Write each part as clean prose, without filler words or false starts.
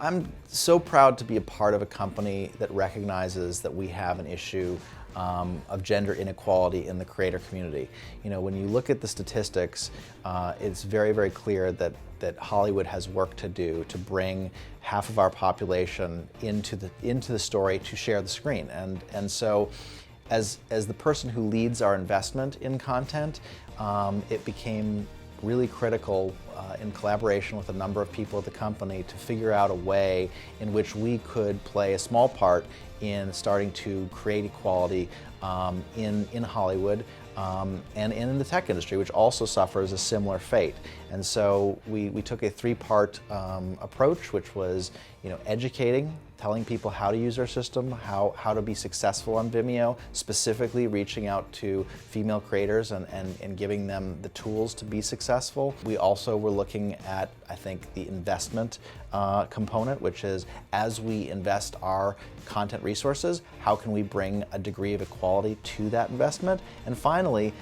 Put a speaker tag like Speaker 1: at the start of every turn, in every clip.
Speaker 1: I'm so proud to be a part of a company that recognizes that we have an issue of gender inequality in the creator community. You know, when you look at the statistics, it's very, very clear that Hollywood has work to do to bring half of our population into the story to share the screen. And so, as the person who leads our investment in content, it became really critical in collaboration with a number of people at the company to figure out a way in which we could play a small part in starting to create equality in Hollywood and in the tech industry, which also suffers a similar fate. And so we took a three-part approach, which was, you know, educating, telling people how to use our system, how to be successful on Vimeo, specifically reaching out to female creators and giving them the tools to be successful. We also were looking at, I think, the investment component, which is, as we invest our content resources, how can we bring a degree of equality to that investment? And finally,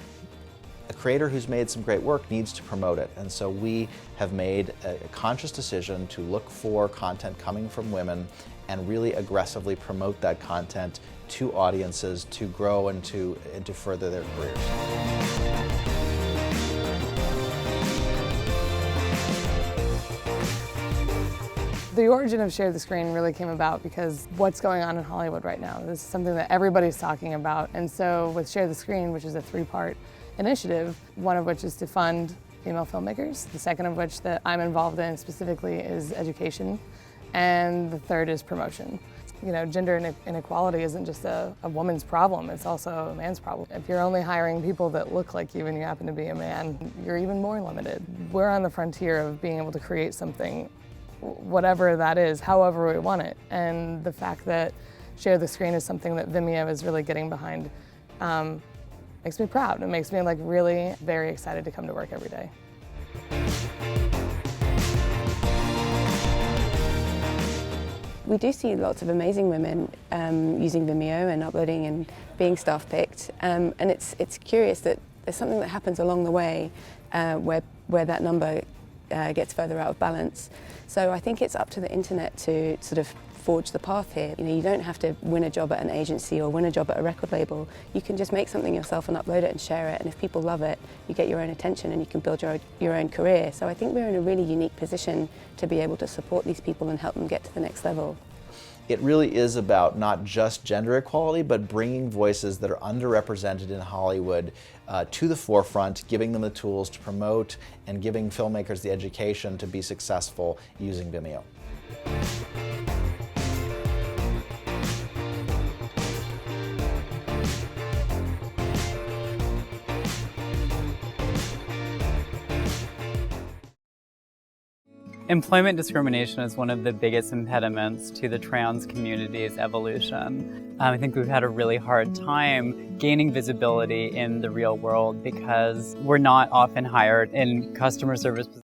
Speaker 1: a creator who's made some great work needs to promote it. And so we have made a conscious decision to look for content coming from women and really aggressively promote that content to audiences to grow and to further their careers.
Speaker 2: The origin of Share the Screen really came about because what's going on in Hollywood right now. This is something that everybody's talking about. And so with Share the Screen, which is a three-part initiative, one of which is to fund female filmmakers, the second of which that I'm involved in specifically is education, and the third is promotion. You know, gender inequality isn't just a woman's problem, it's also a man's problem. If you're only hiring people that look like you and you happen to be a man, you're even more limited. We're on the frontier of being able to create something, whatever that is, however we want it. And the fact that Share the Screen is something that Vimeo is really getting behind makes me proud. It makes me really very excited to come to work every day.
Speaker 3: We do see lots of amazing women using Vimeo and uploading and being staff picked, and it's curious that there's something that happens along the way where that number gets further out of balance. So I think it's up to the internet to sort of forge the path here. You know, you don't have to win a job at an agency or win a job at a record label. You can just make something yourself and upload it and share it, and if people love it, you get your own attention and you can build your own career. So I think we're in a really unique position to be able to support these people and help them get to the next level.
Speaker 1: It really is about not just gender equality, but bringing voices that are underrepresented in Hollywood to the forefront, giving them the tools to promote and giving filmmakers the education to be successful using Vimeo.
Speaker 4: Employment discrimination is one of the biggest impediments to the trans community's evolution. I think we've had a really hard time gaining visibility in the real world because we're not often hired in customer service positions.